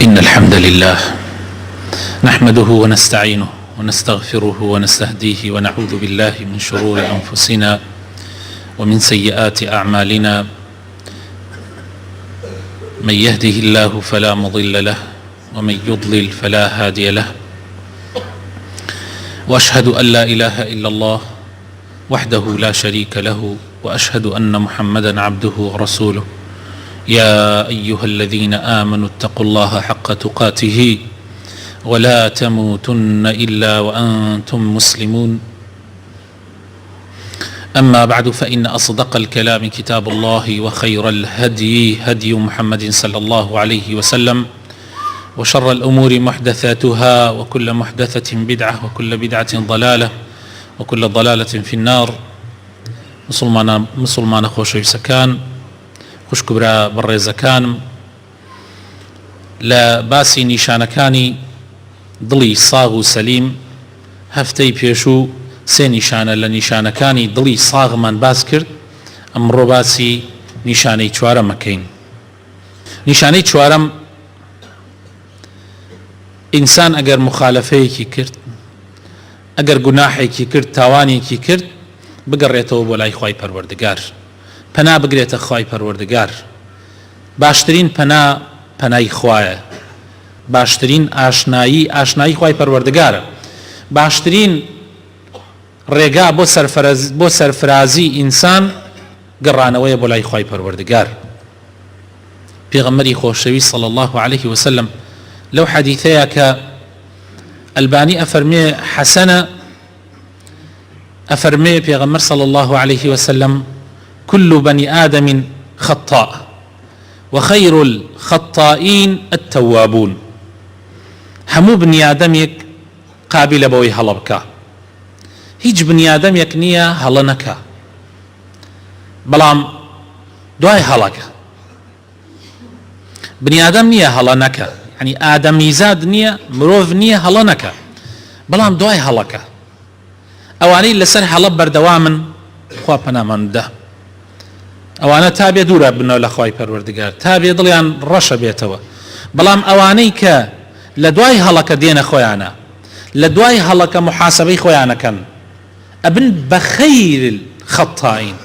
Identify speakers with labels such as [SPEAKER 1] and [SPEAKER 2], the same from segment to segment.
[SPEAKER 1] إن الحمد لله نحمده ونستعينه ونستغفره ونستهديه ونعوذ بالله من شرور أنفسنا ومن سيئات أعمالنا. من يهده الله فلا مضل له ومن يضلل فلا هادي له، وأشهد أن لا إله إلا الله وحده لا شريك له، وأشهد أن محمدا عبده ورسوله. يا أيها الذين آمنوا اتقوا الله حق تقاته ولا تموتن إلا وأنتم مسلمون. أما بعد، فإن أصدق الكلام كتاب الله، وخير الهدي هدي محمد صلى الله عليه وسلم، وشر الأمور محدثاتها، وكل محدثة بدعة، وكل بدعة ضلالة، وكل ضلالة في النار. مسلمان خۆشەویستەکان، خوشکبرا بەڕێزەکانم، لە باسی نیشانەکانی دڵی ساغ و سەلیم هەفتەی پێشوو سێ نیشانە لە نیشانەکانی دڵی ساغمان باس کرد. ئەمڕۆ باسی نیشانەی چوارەمەکەین. نیشانەی چوارەم، ئینسان ئەگەر مخالەفەیەکی کرد، ئەگەر گوناحێکی کرد، تاوانێکی کرد، بگەڕێتەوە بۆ لای خوای پەروەردگار، پەنا بگرێتە خوای پەروەردگار. باشترین پەنا پەنای خوایە، باشترین ئاشنایی خوای پەروەردگارە، باشترین ڕێگا بۆ سەرفرازی ئینسان گەڕانەوەیە بۆ لای خوای پەروەردگار. پێغەمبەری خۆشەویست صلی الله عليه وسلم لەو حەدیثەیە کە ئەلبانی ئەفەرمێ حەسەنە، ئەفەرمێ پێغەمبەر صلی الله عليه وسلم: كل بني آدم خطاء وخير الخطائين التوابون. هەموو بنیادەمێک قابلە بەوەی هەڵە بکە، هیچ بنیادەمێک نییە هەڵە نەکە، بەڵام دوای هەڵەکە. بنیادەم نییە هەڵە نەکە، یعنی ئادەمیزاد نییە، مرۆڤ نییە هەڵە نەکە، بەڵام دوای هەڵەکە. ئەوانەی لەسەر هەڵە بەردەوامن، خوا پەنامان بدە، ئەوانە تا بێ دوورە بنەوە لە خوای پەروەردگار، تا بێ دڵیان ڕەشە بێتەوە. بەڵام ئەوانەی کە لە دوای هەڵەکە دێنە خۆیانە، لە دوای هەڵەکە محاسبەی خۆیانەکەن، ئەبن بە خەیر الخەطائین،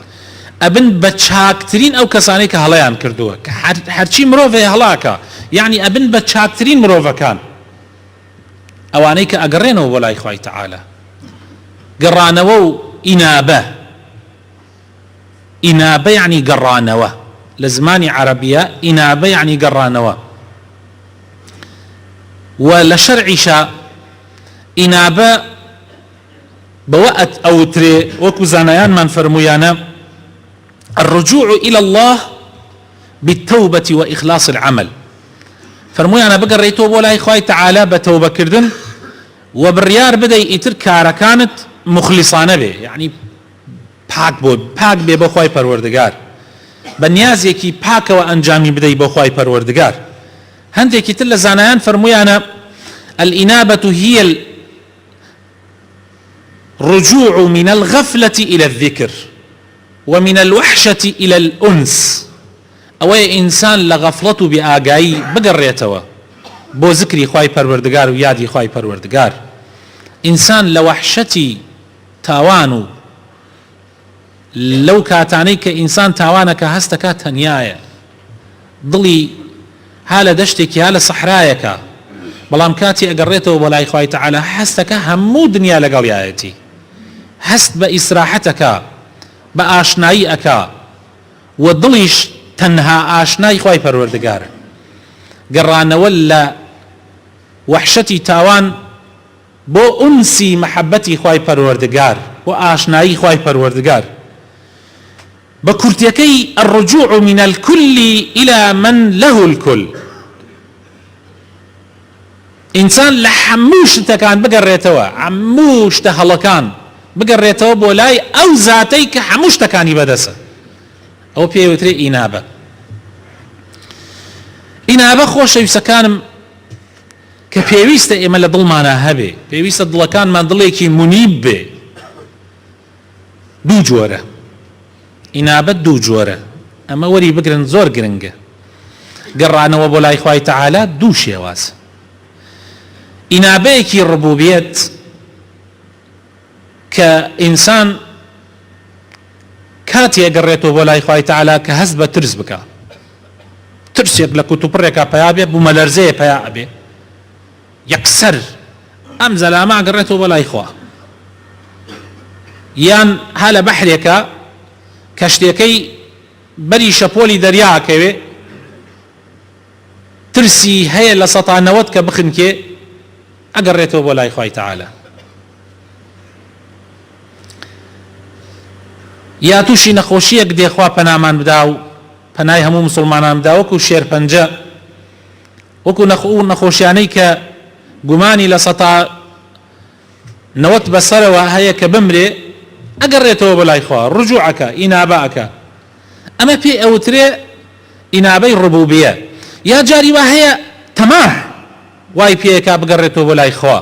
[SPEAKER 1] ئەبن بە چاکترین ئەو کەسانەی کە هەڵەیان کردووە، کە هەرچی مرۆڤێ هەڵاکە، یعنی ئەبن بە چاکترین مرۆڤەکان، ئەوانەی کە ئەگەڕێنەوە بۆ لای خوای تەعالە. گەڕانەوە و ئینابە، ئینابە یعنی گەڕانەوە، لە زمانی عەرەبیە ئینابە یعنی گەڕانەوە، و لە شەرعیشە ئینابە بەوە ئەوترێ، وەکو زانایانمان فەرموویانە: الرجوع إلى الله بالتوبة وإخلاص العمل. فەرموویانە بگەڕێیتەوە بۆ لای خوای تەعالە بە تەوبەکردن و بڕیار بدەی ئیتر کارەکانت مخلیصانە بێ، یعنی پاک بێ بۆ خوای پەروەردگار، بە نیازێکی پاکەوە ئەنجامی بدەی بۆ خوای پەروەردگار. هەندێکی تر لە زانایان فەرموویانە: الإنابة هي الرجوع من الغفلة إلى الذكر ومن الوحشة إلى الأنس. ئەوەیە ئینسان لە غەفڵەت و بێئاگایی بگەڕێتەوە بۆ ذکری خوای پەروەردگار و یادی خوای پەروەردگار. ئینسان لە وەحشەتی تاوان و لەو کاتانەی کە ئینسان تاوانەکە هەستەکە تەنیایە، دڵی ها لە دەشتێکی ها لە سەحرایەکە، بەڵام کاتی ئەگەڕێتەوە بۆ لای خوای تەعالە هەستەکە هەموو دنیا لەگەڵیایەتی، هەست بە ئیسراحەتەکە، بە ئاشنایی ئەکا، و دڵیش تەنها ئاشنای خوای پەروەردگارە. گەڕانەوە لە وەحشەتی تاوان بۆ ئونسی مەحەبەتی خوای پەروەردگار و ئاشنایی خوای پەروەردگار. بە کورتیەکەی الرجوع من الكل إلى من له الكل. ئینسان لە هەموو شتەکان بگەڕێتەوە، هەموو شتە هەڵەکان بگەڕێتەوە بۆ لای ئەو زاتەی کە هەموو شتەکانی بەدەسە. ئەو پێوترێ ئینابە. ئینابە خۆشەویستەکانم کە پێویستە ئێمە لە دڵمانە هەبێ، پێویستە دڵەکانمان دڵێکی منیب بێ. دوو جۆرە ئینابەت، دوو جۆرە، ئەمە وەری بگرن، زۆر گرنگە. گەڕانەوە بۆ لای خوای تەعالا دوو شێواز. ئینابەیەکی ڕبوبیەت کە ئینسان کاتێ گەڕێتەوە بۆ لای خوای تەعالا کە هەست بە ترس بکە، ترسێک لە کوتوپڕێکا پیا بێ، بوومەلەرزەیە پیا ئەبێ، یەکسەر ئەم زەلاما گەڕێتەوە بۆ لای خوا. یان ها لە بەحرێکە کەشتێکەی بەری شەپۆلی دەریاکەوێ، ترسی هەیە لە سەتانەوەت کە بخنکێ، ئەگەڕێتەوە بۆ لای خوای تەعالا. یا تووشی نەخۆشیەک دێخوا پەنامان بدا و پەنای هەموو مسلمانان بدا، وەکو شێرپەنجە، وەکو نەخۆشیانەی کە گومانی لە سەتا نەوەت بەسەرەوە هەیە کە بمرێ، ئەگەڕێتەوە بۆ لای خوا، ڕجوعەکە، ئینابەکە. ئەمە پێی ئەوترێ ئینابەی ڕبوبیە. یا جاری وا هەیە تەماح وای پێیەکا بگەڕێتەوە بۆ لای خوا.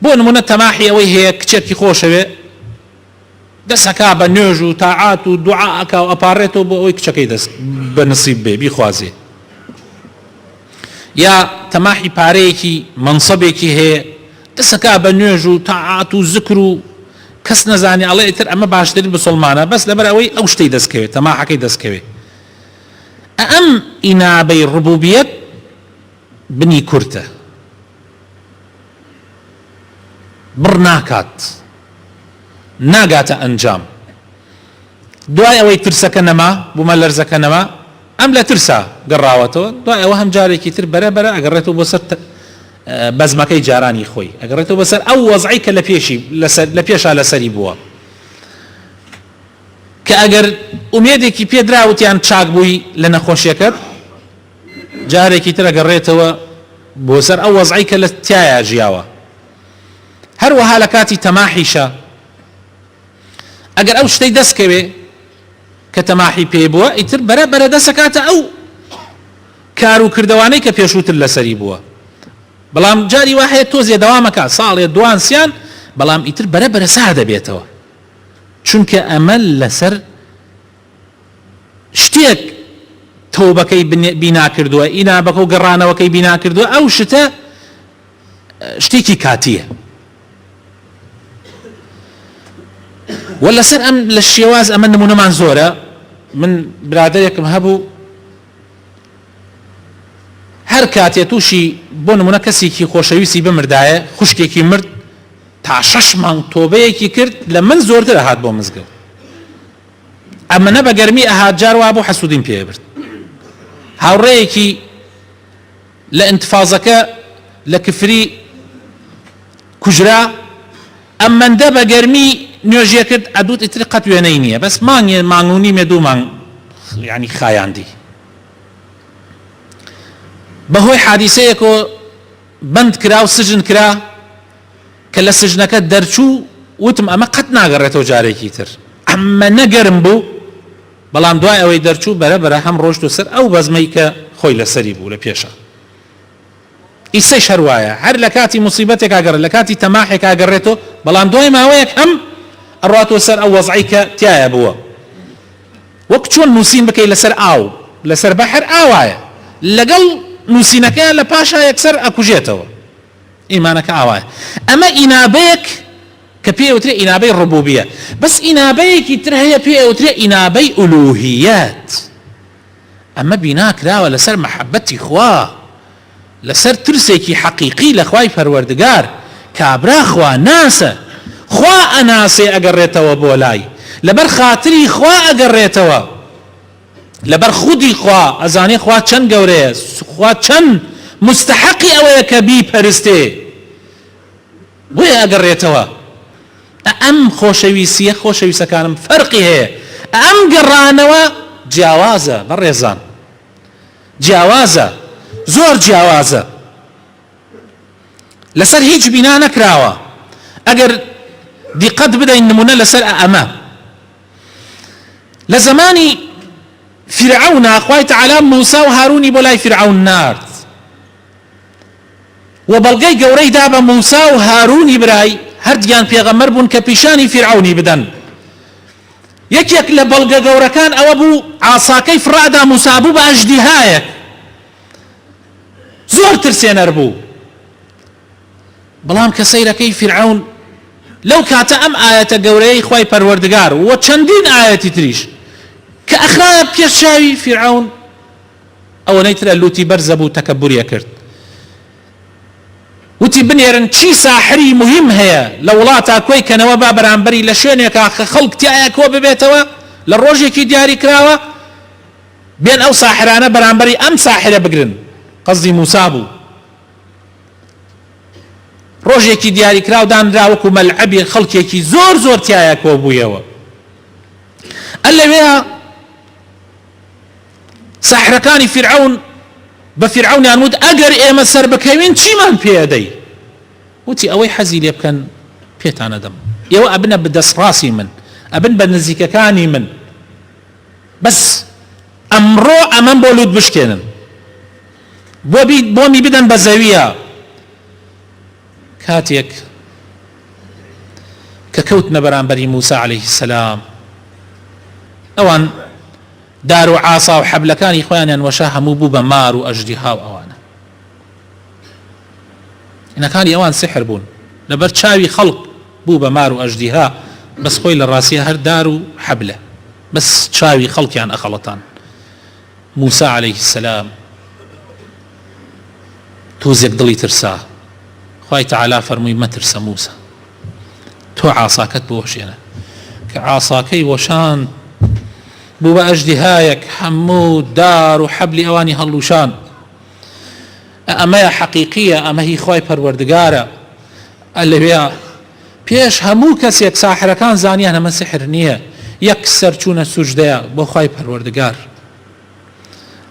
[SPEAKER 1] بۆ نمونە تەماحی ئەوەی هەیە کچێکی خۆشەوێ، دەسەکا بە نوێژ و تاعات و دوعاکە و ئەپارڕێتەوە بۆ ئەوەی کچەکەی دەست بە نسیب بێ بیخوازێ. یا تەماحی پارەیەکی منسەبێکی هەیە، دەسەکا بە نوێژ و تاعات و زکر و کەس نەزانێ، ئەڵێ ئیتر ئەمە باشترین مسلمانە، بەس لەبەر ئەوەی ئەو شتەی دەستکەوێت، تەماحەکەی دەستکەوێت. ئەم ئینابەی ڕبوبیەت بنی کورتە، بڕ ناکات، ناگاتە ئەنجام. دوای ئەوەی ترسەکە نەما، بوومە لەرزەکە نەما، ئەم لە ترسا گەڕاوەتەوە، دوای ئەوە هەم جارێکی تر بەرەبەرە ئەگەڕێتەوە بۆ سەر بەزمەکەی جارانی خۆی، ئەگەڕێتەوە بەسەر ئەو وەزعی کە لە پێشا لەسەری بووە، کە ئەگەر ئومێدێکی پێدراوتیان چاک بووی لە نەخۆشیەکەت، جارێکی تر ئەگەڕێتەوە بۆ سەر ئەو وەزعی کە لە تایە ژیاوە. هەروەها لە کاتی تەماحیشە، ئەگەر ئەو شتەی دەستکەوێ کە تەماحی پێ بووە، ئیتر بەرەبەرە دەسەکاتە ئەو کار و کردەوانەی کە پێشووتر لەسەری بووە. بەڵام جاری وا هەیە تۆزێ دەوامەکە ساڵێ دوانسیان، بەڵام ئیتر بەرەبەرە سا دەبێتەوە، چونکە ئەمە لەسەر شتێک تەوبەکەی بینا کردووە، ئینابەکە و گەڕانەوەکەی بینا کردووە، ئەو شتە شتێکی کاتیە. و لەسەر ئەم لە شێواز ئەمە نمونەمان زۆرە. من برادەرێکم هەبوو، هەر کاتێ تووشی بۆ نمونە کەسێکی خۆشەویستی بمردایە، خوشکێکی مرد، تا 6 مانگ تۆبەیەکی کرد، لە من زۆرتر ئەهات بۆ مزگەوت. ئەمەنە بە گەرمی ئەهات، جار وا بۆ حەسوودیم پێ برد. هاوڕێیەکی لە ئینتفاضەکە لە کفری کوژرا، ئەمەندە بە گەرمی نوێژیە کرد، ئەدوت ئیتر قەت وێنەی نییە، بەس مانگ و نیمێ 2 مانگ یعنی خایاندی. بەهۆی حادیسەیەکۆ بند کرا و سجن کرا، کە لە سجنەکە دەرچوو، وتم ئەمە قەت ناگەڕێتەوە جارێکی تر، ئەمە نەگەرم بوو. بەڵام دوای ئەوەی دەرچوو بەرەبەرە هەم ڕۆژت و سەر ئەو بەزمەی کە خۆی لەسەری بوو لە پێشە. ئیسەیش هەروایە، هەر لە کاتی موسیبەتێک ئاگەڕێت، لە کاتی تەماحێک ئاگەڕێتەوە، بەڵام دوای ماوەیەک هەم ئەڕاتەوە سەر ئەو وەزعی کە تایە بووە. وەک چۆن نووسین بکەی لەسەر ئاو، لەسەر بەحر ئاوایە، لەگەڵ نووسینەکە لە پاشا یەکسەر ئەکوژێتەوە، ئیمانەکە ئاوایە. ئەمە ئینابەیەک کە پێوترێ ئینابەی ڕبوبیە. بەس ئینابەیەکی تر هەیە پێوترێ ئینابەی ئولوهیەت. ئەمە بینا کراوە لەسەر مەحەبەتی خوا، لەسەر ترسێکی حەقیقی لە خوای پەروەردگار، کابرا خوا ناسە، خوا ئەناسێ ئەگەڕێتەوە بۆ لای، لەبەر خاتری خوا ئەگەڕێتەوە، لەبەر خودی خوا ئەزانێ خوا چەند گەورەیە، خوا چەند مستحقی ئەوەیە کە بیپەرستێ، بۆیە ئەگەڕێتەوە. ئەم خۆشەویستیە، خۆشەویستەکانم فەرقی هەیە. ئەم گەڕانەوە جیاوازە بەڕێزان، جیاوازە، زۆر جیاوازە، لەسەر هیچ بینا نەکراوە. ئەگەر دیقەت بدەین نمونە لەسەر ئەمە، لە زمانی فرعون خوای تەعالا موسا و هارونی بۆ لای فرعون نارد، و بەڵگەی گەورەی دا بە موسا و هارونی برای هەردیان پێغەمبەر بوون کە پیشانی فرعونی بدەن. یەکێک لە بەڵگە گەورەکان ئەوە بوو، عاساکەی فڕادا موسا بوو بە ئەژدیهایەک، ترسێنەر بوو. بەڵام کە سەیرەکەی فرعون لەو کاتە ئەم ئاەتە گەورەی خوای پەروەردگار و چەندین ئاەتی تریش کە ئەخرایە پێش چاوی فرعون ئەوەنەی ترە لوتی بەرزە بوو تەکەبوریە کرد. وتی بنێرن چی ساحری مهم هەیە لە وڵاتە کۆی کەنەوە با بەرامبەری لە شوێنێکە خەڵک تایە کۆ ببێتەوە لە ڕۆژێکی دیاری کراوە بێن ئەو ساحرانە بەرامبەری ئەم ساحرە بگرن. قەزی موسا بوو. ڕۆژێکی دیاری کراو دانرا وەکو مەلعەبی خەڵکێکی زۆر زۆر تایە کۆ بوویەوە. ئەلەوێ ساحرەکانی فرعون بە فرعونیان وت ئەگەر ئێمە سەر بکەوین چیمان پێدەی؟ وتی ئەوەی حەزی لێ بکەن پێتانە دەم، ئێوە ئەبنە بەدەستڕاستی من، ئەبن بە نزیکەکانی من، بەس ئەمڕۆ ئەمەم بۆ لوت بشکێنن بۆمی بدەن بە زەویە. کاتێک کە کەوتنە بەرامبەری موسا عەلەیهی سەلام ئەوان دار و عاسا و حەبلەکانی خۆیانیان وەشا هەموو بوو بە مار و ئەژدیها و ئەوانە. ئینەکانی ئەوان سحر بوون لەبەر چاوی خەڵق بوو بە مار و ئەژدیها، بەس خۆی لە ڕاستیە هەر دار و حەبلە، بەس چاوی خەڵکیان ئەخەڵەتان. موسا عەلەیهی سەلام تۆزێک دڵی ترسا. خوای تەعالا فەرمووی مەترسە موسا، تۆ عاساکەت بوەشێنە. کە عاساکەی وەشان بوو بە ئەژدیهایەک هەموو دار و حەبلی ئەوانی هەڵوشان. ئەمەیە حەقیقیە، ئەمە هی خوای پەروەردگارە. ئەلەوێ پێش هەموو کەسێک ساحرەکان زانیان ئەمە سحر نییە، یەکسەر چوونە سوجدەیە بۆ خوای پەروەردگار.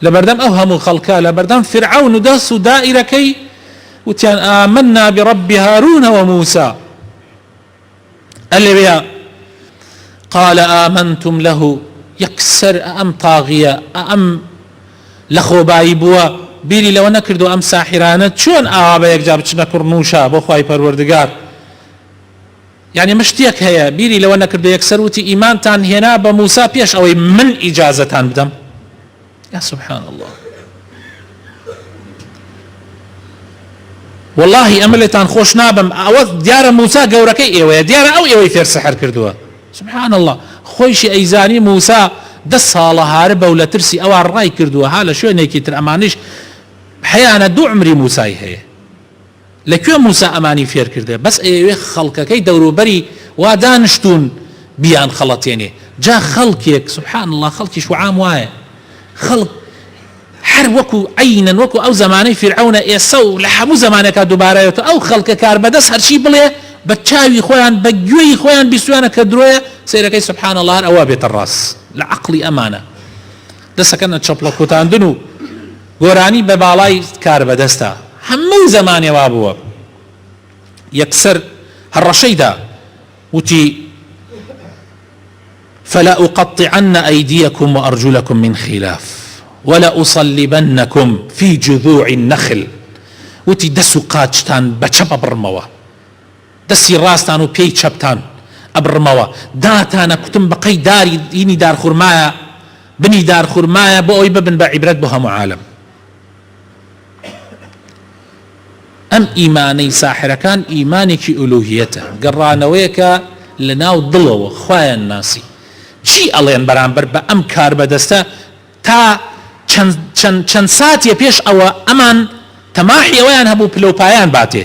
[SPEAKER 1] لەبەردەم ئەو هەموو خەڵکە لەبەردەم فرعون و دەست و دائیرەکەی وتیان ئامنا برب هارون وموسى. ئەلەوێ قال آمنتم له، یەکسەر ئەم تاغیە ئەم لە خۆبایی بووە بیری لەوە نەکردو ئەم ساحرانە چۆن ئاوا بە یەکجا بچنە کوڕنووشە بۆ خوای پەروەردگار. یعنی مشتێک هەیە بیری لەوە نەکردو، یەکسەر وتی ئیمانتان هێنا بە موسا پێش ئەوەی من ئیجازەتان بدەم. یا سبحان الله. والله ئەمە لێتان خۆش نابم، ئەوە دیارە موسا گەورەکەی ئێوەیە، دیارە ئەو ئێوەی فێر سحر کردووە. سبحان الله. خۆیشی ئەیزانی موسا 10 ساڵە هارە بەو لە ترسی ئەوە ڕای کردووە، ها لە شوێنێکی تر ئەمانش حەیانە 2 عمری موسای هەیە. لەکوێ موسا ئەمانی فێر کردێ؟ بەس ئێوێ خەڵکەکەی دەوروبەری وا دانیشتون بیان خەڵەتێنێ. جا خەڵکێک سبحان الله خەڵکیش وعام وایە، خەڵک هەر وەکو عینەن وەکو ئەو زمانەی فرعونە ئێسە و لە هەموو زمانێکا دووبارەیەوە ئەو خەڵکە کار بەدەست هەرچی بڵێ بە چاوی خۆیان بە گوێی خۆیان بیستویانە کە درۆیە سیرەکەی سبحان الله هەر ئەوە بێتە ڕاست لە عەقڵی ئەمانە. دەسەکەنە چەپڵە کوتاندن و گۆرانی بە باڵای کار بەدەستە هەموو زمانێوا بووە. یەکسەر هەڕەشەیدا وتی فلا أقطعن أيديكم وأرجلكم من خلاف ولا أصلبنكم في جذوع النخل. وتی دەست و قاچتان بە چەپ ئەبڕمەوە، دەستی ڕاستان و پێی چەپتان ئەبڕمەوە، داتانە کوتم بەقەی داری دینی دارخورمایە بنی دارخورمایە بۆ ئەوی ببن بە عیبرەت بۆ هەموو عالم. ئەم ئیمانەی ساحرەکان ئیمانێکی ئولوهیەتە، گەڕانەوەیەکە لە ناو دڵەوە خۆیان ناسی چی ئەڵێن بەرامبەر بە ئەم کار بەدەستە. تا چەند ساتیە پێش ئەوە ئەمان تەماحی ئەوەیان هەبوو پلەپایان باتێ،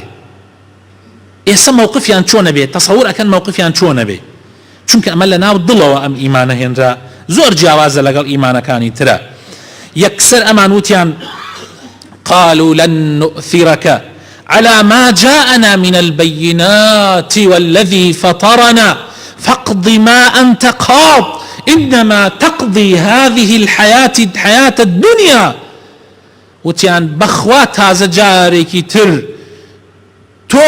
[SPEAKER 1] ئێستا مووقفیان چۆنە بێت، تەسەوور ئەکەن مووقفیان چۆنە بێ، چونکە ئەمە لە ناو دڵەوە ئەم ئیمانە هێنرا، زۆر جیاوازە لەگەڵ ئیمانەکانی ترە. یەکسەر ئەمان وتیان قالوا لن نؤثرك على ما جاءنا من البينات والذي فطرنا فاقض ما أنت قاض إنما تقضي هذه الحياة الدنيا. وتیان بەخوا تازە جارێکی تر تۆ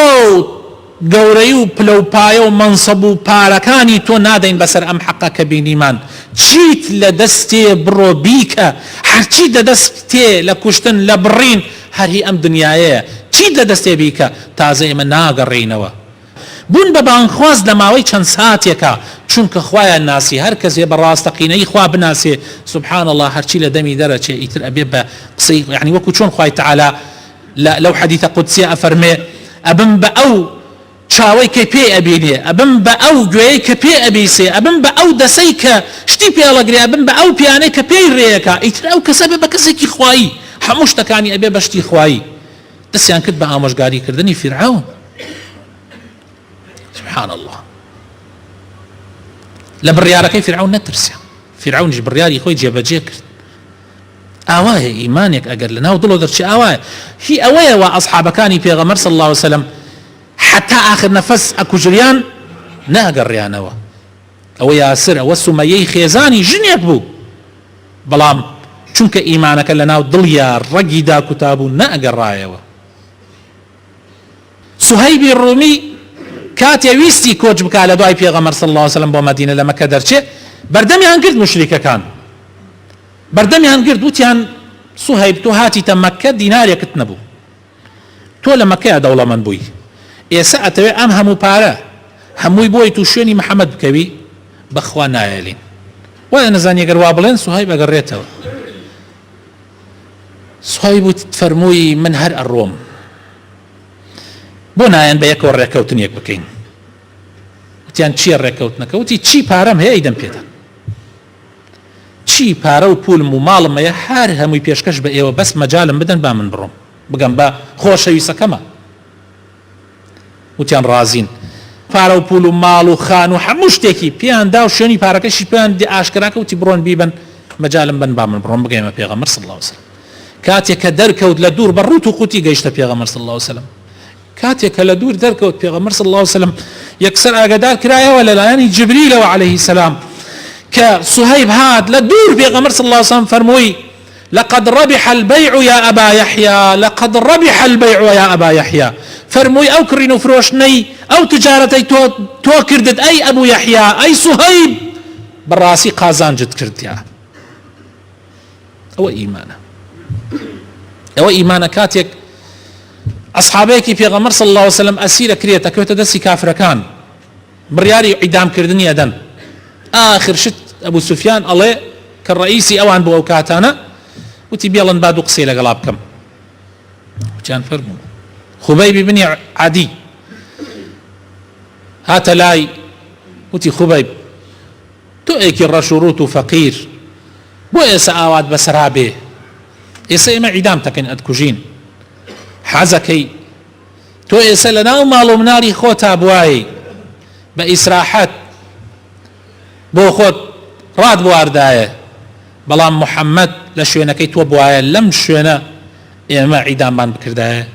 [SPEAKER 1] گەورەی و پلەپایە و مەنسەب و پارەکانی تۆ نادەین بەسەر ئەم حەقە کە بینیمان، چیت لە دەستێ بڕۆ بیکە، هەرچی دەدەستێ لە کوشتن لە بڕین هەرهی ئەم دنیایەیە، چیت لە دەستێ بیکە تازە ئێمە ناگەڕێینەوە. بوون بە بانخواز لە ماوەی چەند ساتێکە، چونکە خوایان ناسی، هەر کەسێ بە ڕاستەقینەی خوا بناسێ سبحان الله هەرچی لە دەمی دەرەچێ ئیتر ئەبێ بە قسەی، یعنی وەکو چۆن خوای تەعالا لا لو حديث قدسي أفرمي أبن بأو چاوي كي بي أبيني أبن بأو جوي كي بي أبيسي أبن بأو دسي كشتي بي ألقري أبن بأو بياني كي بي ريكا إتراو كسبب كسيكي خواي حموشتكاني أبي بشتي خواي دسيان كد بقى مشقاري كردني فرعون سبحان الله لبرياركي فرعون نترسي فرعون جبرياري خوي جيبجي كرد آواه إيمانك أقر لنا وضلو درشي آواه هي أواه وأصحاب كاني في غمر صلى الله عليه وسلم حتى آخر نفس أكو جريان ناقر ريانوا أو ياسر أو سميي خيزاني جنيك بو بلام چونك إيمانك لنا وضليا رقي دا كتابو ناقر رايوا سهيب الرومي كاتي ويستي كوج بكاله دعاء في غمر صلى الله عليه وسلم بمدينة لما كدرشي بردمي هنقرد مشركة كان بردمي هنقرد وتيان سهيب تو هاتي تمكة دينار يكتنبو تو لمكة دولة من بوي إيه ساعة أم همو بارا همو بوي توشيني محمد بكبي بخوانا يالين ولا نزاني قروابلين سهيب أقريته سهيب تفرموي من هر الروم بۆنایەن بە یەکەوە ڕێکەوتنێک بکەین وتیان چییە ڕێکەوتنەکە وتی چی پارەم هەیە ئیدەم پێدەن چی پارە و پولم و ماڵم هەیە هەر هەمووی پێشکەش بە ئێوە بەس مەجالم بدەن با من بڕۆم بگەم بە خۆشەویستەکەمە وتیان ڕازین پارە و پول و ماڵ و خان و هەموو شتێکی پێیان دا و شوێنی پارەکەشی پێیان ئاشکراکە وتی بڕۆن بیبن مەجالم بن با من بڕۆم بگەیمە پێغەمبەر صلی الله علیه وسلم کاتێک کە دەرکەوت لە دوور بە ڕوت و قوتی گەیشتە پێغەمبەر صلی الله علیه وسلم كاتيك لدور دركوت بيغمر صلى الله عليه وسلم يكسر أقدار كراية ولا لا يعني جبريل عليه السلام كصهيب هاد لدور بيغمر صلى الله عليه وسلم فرموي لقد ربح البيع يا أبا يحيى لقد ربح البيع يا أبا يحيى فرموي أو كرينو فروشني أو تجارتي تو كردت أي أبو يحيى أي صهيب براسي قازان جد كرديا أو إيمانا كاتيك أصحابيكي في غمر صلى الله عليه وسلم أسيرة كريتا كوتا دسي كافر كان برياري عدام كردني أدن آخر شت أبو سفيان الله كالرئيسي أوان بو أوكاتانا وتي بيالن بادو قصيلة قلابكم وكان فرمو خبيب بن عدي هات لاي وتي خبيب تو ايكي الرشوروت فقير بو إيسا آوات بسرابي إيسا إما عدام تكن أدكوجين حزكي تو إيسا لنا مالو مناري خوتا بواي بإسراحات بو خود راد بوارداية بلام محمد لشوينة كي تو بواي لم شوينة إما عدام بان بكرداية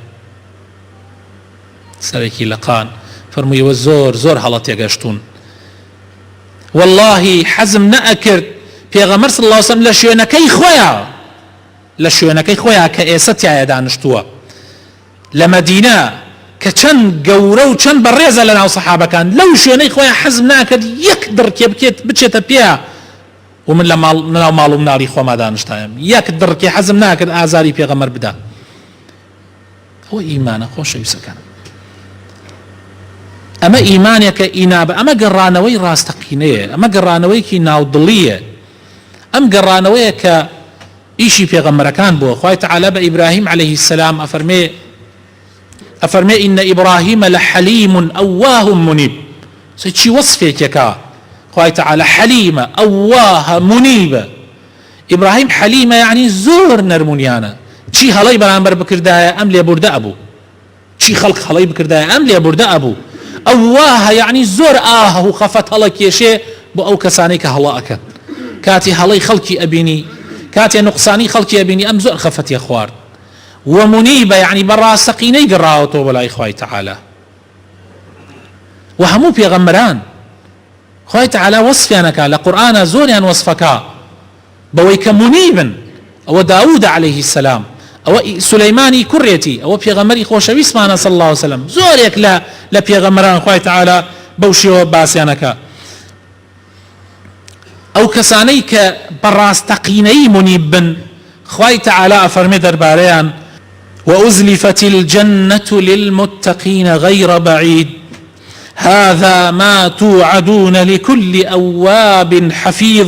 [SPEAKER 1] سريكي لقان فرمي وزور زور هلط يقاشتون والله حزم نأكرد پیغمبر صلى الله عليه وسلم لشوينة كي خويا كإيسات يا دانشتوا لمدينة كچن قورو وچن بريزة لنا وصحابة كان لو شويني خويا حزم ناكد يقدر كيبكيت بتشيتا بيها ومن لما مالو مناري خوا ما دانشتايم يقدر كي حزم ناكد آزاري بيغمر بدا هو إيمانه خوش يسكن أما إيمانك إنابة أما قرانوي راستقينية أما قرانوي كي ناوضلية أم قرانوي كإيشي بيغمر كان بو خواه تعالى بإبراهيم عليه السلام أفرمي إن إبراهيم لحليم أواه منيب سيتشي وصفك يكا خواه تعالى حليمة أواه منيبة إبراهيم حليمة يعني زور نرمونيانا چي هلاي برانبر بكردايا أم لي برد أبو چي خلق هلاي بكردايا أم لي برد أبو أواه يعني زور خفت هلاك يشي بو أو كسانيك هلاك كاتي هلاي خلقي أبيني كاتي نقصاني خلقي أبيني أم زور خفت يا خوار ومنيبة يعني براسقيني قراوته ولا إخوائي تعالى وهمو بيغمران خوي تعالى وصفيانك لقرآن زوريان وصفك بويك منيبا أو داود عليه السلام أو سليماني كريتي أو بيغمري خوشوي اسمانا صلى الله عليه وسلم زوريك لا بيغمران خوي تعالى بوشيو باسيانك أو كسانيك براستقيني منيبا خوي تعالى أفرمي درباريان وأزلفت الجنة للمتقين غير بعيد هذا ما توعدون لكل أواب حفيظ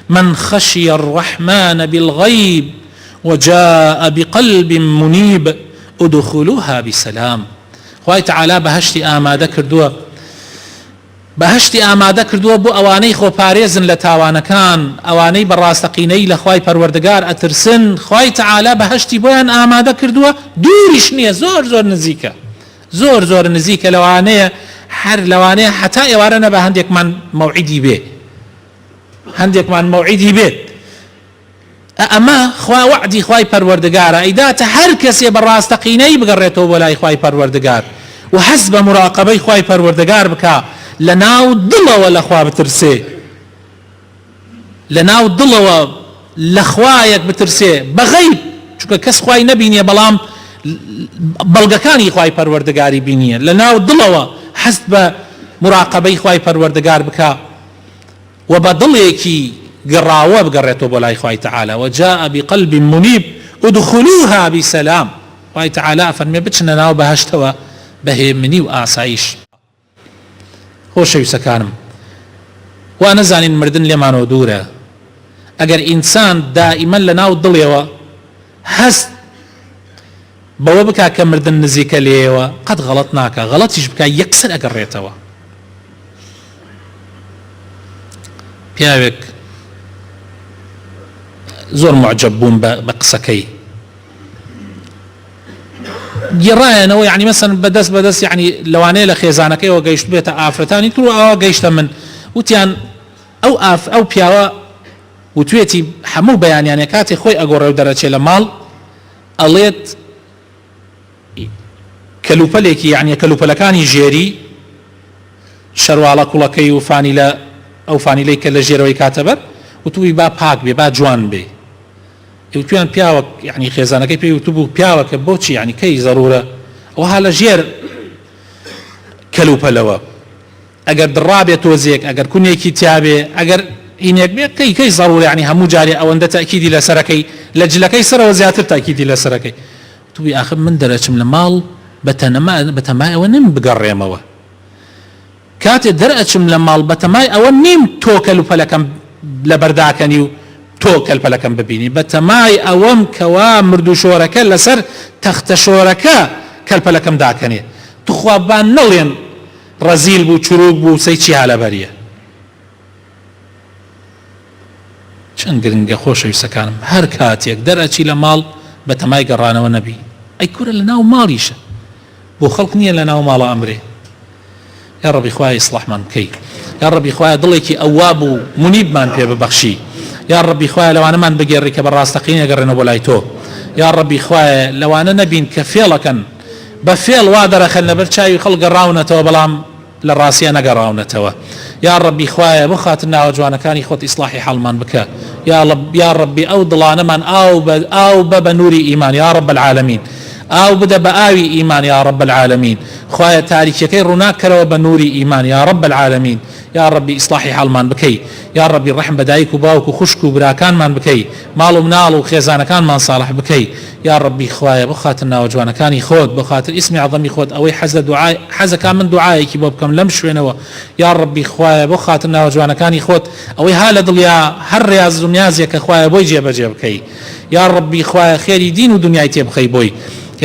[SPEAKER 1] من خشي الرحمن بالغيب وجاء بقلب منيب ادخلوها بسلام. خوای تعالی بەهشتی ئامادە کردووە، بەهشتی ئامادە کردووە بۆ ئەوانەی خۆپارێزن لە تاوانەکان، ئەوانەی بەڕاستەقینەی لە خوای پەروەردگار ئەترسن. خوای تعالی بەهشتی بۆیان ئامادە کردووە، دووریش نییە، زۆر زۆر نزیکە، زۆر زۆر نزیکە. لەوانەیە هەر لەوانەیە حتا ئێوارە نەبە هەندێکمان مەوعیدی بێ، هەندێکمان مەوعیدی بێت. ئەمە خوا وعدی خوای پەروەردگارە، ئەیداتە هەر کەسێ بەڕاستەقینەی بگەڕێتەوە بۆ لای خوای پەروەردگار و حەز بە مراقەبەی خوای پەروەردگار بکە، لە ناو دڵەوە لە خوا بترسێ، لە ناو دڵەوە لە خوایەک بترسێ بەغەیب، چونکە کەس خوای نەبینیە بەڵام بەڵگەکانی خوای پەروەردگاری بینیە. لە ناو دڵەوە حەز بە مراقەبەی خوای پەروەردگار بکە و بە دڵێکی گەڕاوە بگەڕێتەوە بۆ لای خوای تعالی. وجاء بقلب منيب ادخلوها بسلام. خوای تعالی فەرمێ بچنە ناو بەهشتەوە بەهێمنی و ئاسایش. خۆشەویستەکانم، وا نەزانین مردن لێمانەوە دوورە. ئەگەر ئینسان دائیمەن لە ناو دڵێەوە هەست بەوە بکا کە مردن نزیکە لێەوە، قەت غەڵەت ناکە، غەڵەتیش بکە یەکسەر ئەگەڕێتەوە. پیاوێک زۆر معجب بووم بە قسەکەی، گێڕایەنەوە یعنی مەسەن بەدەست یعنی لەوانەیە لە خێزانەکەیەوە گەیشت بێتە ئافرەتانی تر و ئەوە گەیشتە من، وتیان ئەو پیاوە وتوێتی هەموو بەیانیانە کاتێک خۆی ئەگۆڕێ و دەرەچێ لە ماڵ ئەڵێت کەلوپەلێکی یعنی کەلوپەلەکانی ژێری شەرواڵە کوڵەکەی و فانیلە ئەو فانیلەی کە لە ژێرەوەی کاتەبەر وتوی با پاک بێ، با جوان بێ. وتویان پیاوە یعنی خێزانەکەی پێی وتبوو پیاوە کە بۆچی یعنی کەی زەرورە ئەوها لە ژێر کەلوپەلەوە ئەگەر دڕابێت تۆزێک، ئەگەر کونێکی تیابێ، ئەگەر هینێک بێت کەی زەرورە، یعنی هەموو جارێ ئەوەندە تاکیدی لەسەرەکەی، لە جلەکەی سەرەوە زیاتر تاکیدی لەسەرەکەی. توی ئاخر من دەرەچم لە ماڵ بەتەمای ئەوە نیم بگەڕێمەوە، کاتێ دەرئەچم لە ماڵ بەتەمای ئەوە نیم تۆ کەلوپەلەکەم لە بەرداکەنی و تۆ کەلپەلەکەم ببینی، بەتەمای ئەوەم کەوا مردو شۆرەکە لەسەر تەختە شۆرەکە کەلپەلەکەم داکەنێ. توخوابان نەڵێن ڕەزیل بوو، چروک بوو، سەی چی هالەبەریە. چەند گرنگە خۆشەویستەکانم، هەر کاتێک دەرئەچی لە ماڵ بەتەمای گەڕانەوە نەبی. ئەی کوورە لە ناو ماڵیشە، بۆ خەڵک نییە لە ناو ماڵە ئەمرێ. یا ڕەبی خوای ئیسڵاحمان بکەی، یا ڕەبی خوای دڵێکی ئەواب و منیبمان پێ ببەخشی، یا ڕەبی خوای لەوانەمان بگێڕی کە بەڕاستەقینە گەڕێنەوە بۆ لای تۆ، یا ڕەبی خوای لەوانە نەبین کە فێڵەکەن بە فێڵ وا دەرەخەن لەبەر چاوی خەڵک گەڕاونەتەوە بەڵام لە ڕاستیە نەگەڕاونەتەوە. یا ڕەبی خوای بۆ خاتر ناوە جوانەکانی خۆت ئیسڵاحی حاڵمان بکە، یا ڕەبی ئەو دڵانەمان ئاو بە نووری ئیمان، یا ڕەب العالەمین، ئاو بدە بە ئاوی ئیمان، یا ڕەب العالەمین. خوایە تاریکیەکەی ڕووناکەرەوە بە نووری ئیمان، یا ڕەب العالەمین. یا ڕەبی ئیسڵاحی حاڵمان بکەی، یا ڕەبی ڕەحم بە دایک و باوک و خوشک و براکانمان بکەی، ماڵ و مناڵ و خێزانەکانمان ساڵح بکەی. یا ڕەبی خوایە بۆ خاتر ناوە جوانەکانی خۆت، بۆ خاتر ئیسمی عەظەمی خۆت ئەوەی حەزەکە من دوعایەکی بۆ بکەم لەم شوێنەوە. یا ڕەبی خوایە بۆ خاتر ناوە جوانەکانی خۆت ئەوەی ها لە دڵیا هەر ڕێاز و نیازێکە خوایە بۆی جێبەجێ بکەی. یا ڕەبی خوایە خێری دین و دنیای تێ بخەی بۆی.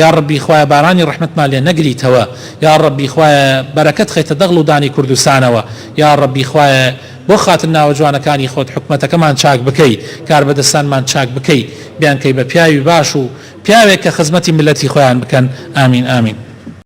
[SPEAKER 1] یا ڕەبی خوایە بارانی ڕەحمەتمان لێ نەگریتەوە. یا ڕەبی خوایە بەرەکەت خەیتە دەغڵ و دانی کوردستانەوە. یا ڕەبی خوایە بۆ خاتر ناوە جوانەکانی خۆت حکومەتەکەمان چاک بکەی، کاربەدەستانمان چاک بکەی، بیانکەی بە پیاوی باش و پیاوێک کە خزمەتی ملەتی خۆیان بکەن. ئامین ئامین.